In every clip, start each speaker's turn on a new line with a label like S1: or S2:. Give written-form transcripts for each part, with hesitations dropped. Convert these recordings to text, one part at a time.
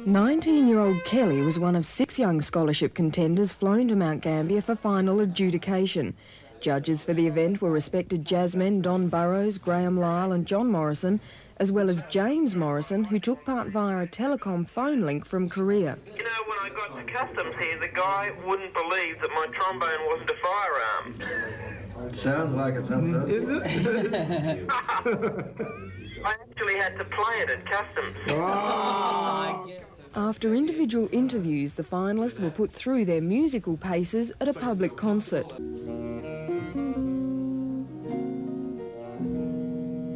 S1: 19-year-old Kelly was one of 6 young scholarship contenders flown to Mount Gambier for final adjudication. Judges for the event were respected jazzmen Don Burrows, Graham Lyle and John Morrison, as well as James Morrison, who took part via a telecom phone link from Korea.
S2: You know, when I got to customs here, the guy wouldn't believe that my trombone wasn't a firearm.
S3: It sounds like it sometimes.
S2: Isn't it? I actually had to play it at customs.
S1: Oh. After individual interviews, the finalists were put through their musical paces at a public concert.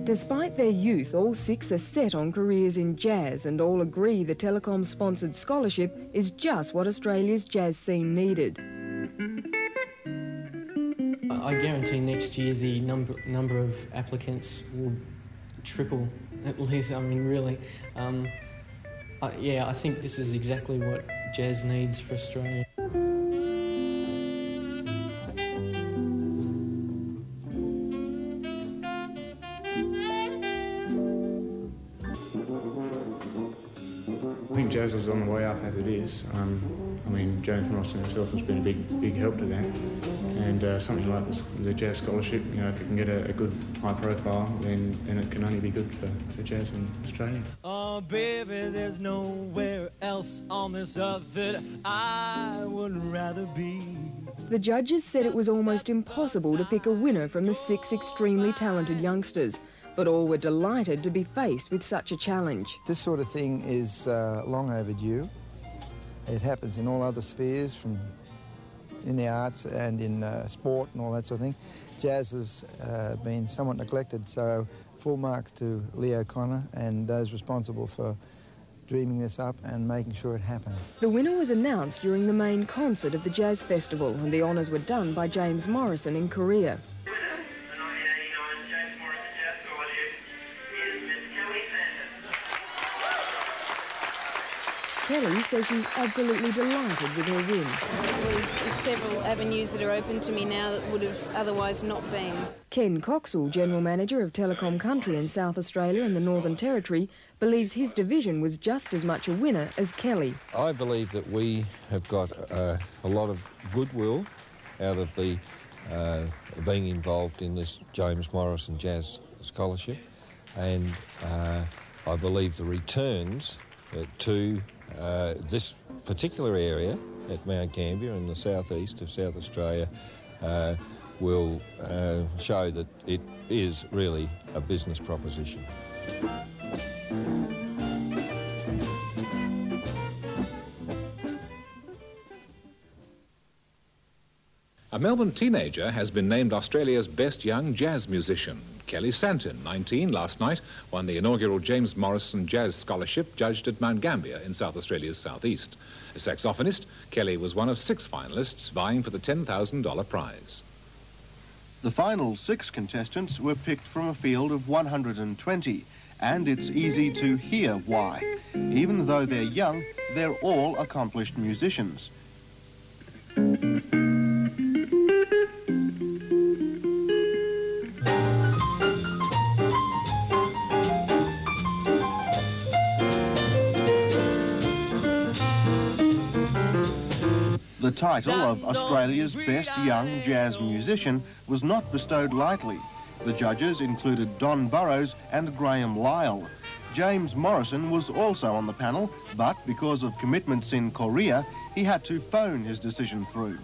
S1: Despite their youth, all 6 are set on careers in jazz and all agree the Telecom-sponsored scholarship is just what Australia's jazz scene needed.
S4: I guarantee next year the number of applicants will triple, at least. I mean, really. Yeah, I think this is exactly what jazz needs for Australia.
S5: I think jazz is on the way up as it is. I mean, James Morrison himself has been a big help to that. And something like the Jazz Scholarship, you know, if you can get a good high profile, then it can only be good for jazz in Australia.
S6: Oh, baby, there's nowhere else on this earth that I would rather be.
S1: The judges said it was almost impossible to pick a winner from the 6 extremely talented youngsters, but all were delighted to be faced with such a challenge.
S7: This sort of thing is long overdue. It happens in all other spheres, in the arts and in sport and all that sort of thing. Jazz has been somewhat neglected, so full marks to Lee O'Connor and those responsible for dreaming this up and making sure it happened.
S1: The winner was announced during the main concert of the Jazz Festival, and the honours were done by James Morrison in Korea. Kelly says she's absolutely delighted with her win.
S8: There's several avenues that are open to me now that would have otherwise not been.
S1: Ken Coxall, General Manager of Telecom Country in South Australia and the Northern Territory, believes his division was just as much a winner as Kelly.
S9: I believe that we have got a lot of goodwill out of the being involved in this James Morrison Jazz Scholarship, and I believe the returns to this particular area at Mount Gambier in the southeast of South Australia will show that it is really a business proposition.
S10: A Melbourne teenager has been named Australia's best young jazz musician. Kelly Santon, 19, last night, won the inaugural James Morrison Jazz Scholarship judged at Mount Gambier in South Australia's southeast. A saxophonist, Kelly was one of 6 finalists vying for the $10,000 prize.
S11: The final 6 contestants were picked from a field of 120, and it's easy to hear why. Even though they're young, they're all accomplished musicians. The title of Australia's Best Young Jazz Musician was not bestowed lightly. The judges included Don Burrows and Graham Lyle. James Morrison was also on the panel, but because of commitments in Korea, he had to phone his decision through.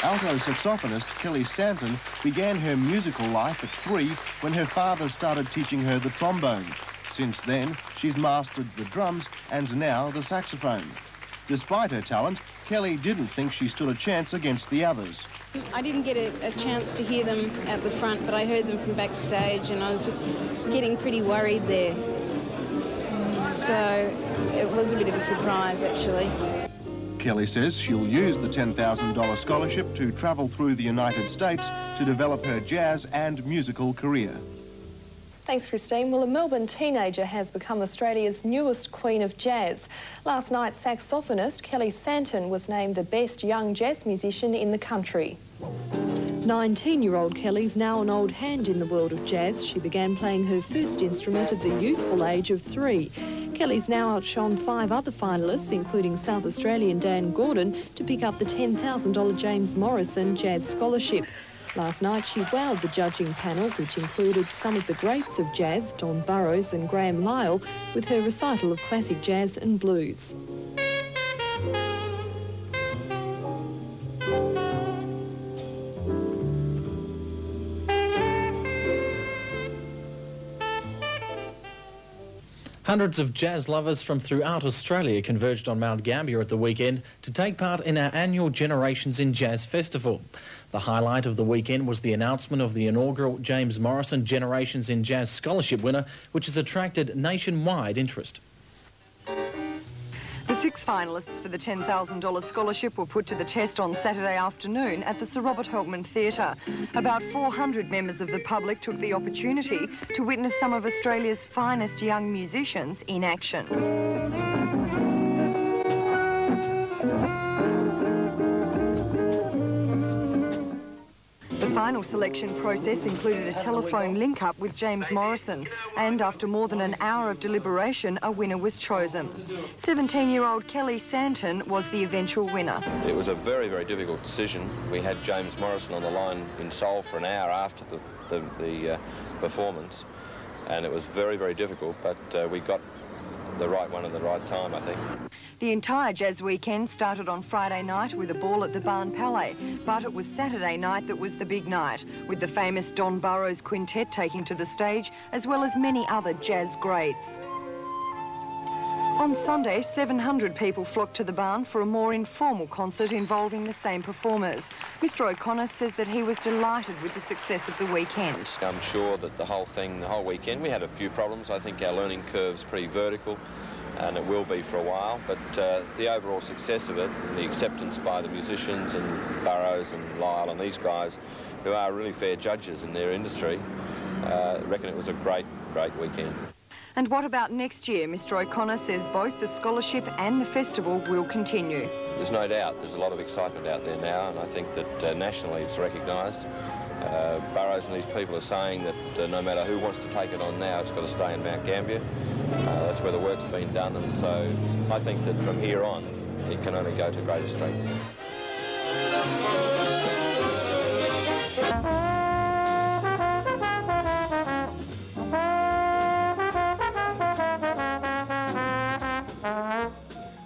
S11: Alto saxophonist Kelly Santon began her musical life at 3 when her father started teaching her the trombone. Since then, she's mastered the drums and now the saxophone. Despite her talent, Kelly didn't think she stood a chance against the others.
S8: I didn't get a chance to hear them at the front, but I heard them from backstage and I was getting pretty worried there. So it was a bit of a surprise, actually.
S11: Kelly says she'll use the $10,000 scholarship to travel through the United States to develop her jazz and musical career.
S12: Thanks, Christine. Well, a Melbourne teenager has become Australia's newest queen of jazz. Last night, saxophonist Kelly Santon was named the best young jazz musician in the country. 19-year-old Kelly's now an old hand in the world of jazz. She began playing her first instrument at the youthful age of 3. Kelly's now outshone 5 other finalists, including South Australian Dan Gordon, to pick up the $10,000 James Morrison Jazz Scholarship. Last night she wowed the judging panel, which included some of the greats of jazz, Don Burrows and Graham Lyle, with her recital of classic jazz and blues.
S3: Hundreds of jazz lovers from throughout Australia converged on Mount Gambier at the weekend to take part in our annual Generations in Jazz Festival. The highlight of the weekend was the announcement of the inaugural James Morrison Generations in Jazz Scholarship winner, which has attracted nationwide interest.
S1: The 6 finalists for the $10,000 scholarship were put to the test on Saturday afternoon at the Sir Robert Helpman Theatre. About 400 members of the public took the opportunity to witness some of Australia's finest young musicians in action. The final selection process included a telephone link-up with James Morrison, and after more than an hour of deliberation, a winner was chosen. 17-year-old Kelly Santon was the eventual winner.
S13: It was a very, very difficult decision. We had James Morrison on the line in Seoul for an hour after the performance, and it was very, very difficult, but we got the right one at the right time, I think.
S1: The entire jazz weekend started on Friday night with a ball at the Barn Palais, but it was Saturday night that was the big night, with the famous Don Burrows Quintet taking to the stage, as well as many other jazz greats. On Sunday, 700 people flocked to the barn for a more informal concert involving the same performers. Mr O'Connor says that he was delighted with the success of the weekend.
S13: I'm sure that the whole weekend, we had a few problems. I think our learning curve's pretty vertical, and it will be for a while, but the overall success of it, and the acceptance by the musicians and Burrows and Lyle and these guys, who are really fair judges in their industry, I reckon it was a great, great weekend.
S1: And what about next year? Mr O'Connor says both the scholarship and the festival will continue.
S13: There's no doubt there's a lot of excitement out there now, and I think that nationally it's recognised. Burrows and these people are saying that no matter who wants to take it on now, it's got to stay in Mount Gambier. That's where the work's been done, and so I think that from here on it can only go to greater strengths.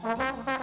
S1: Thank you.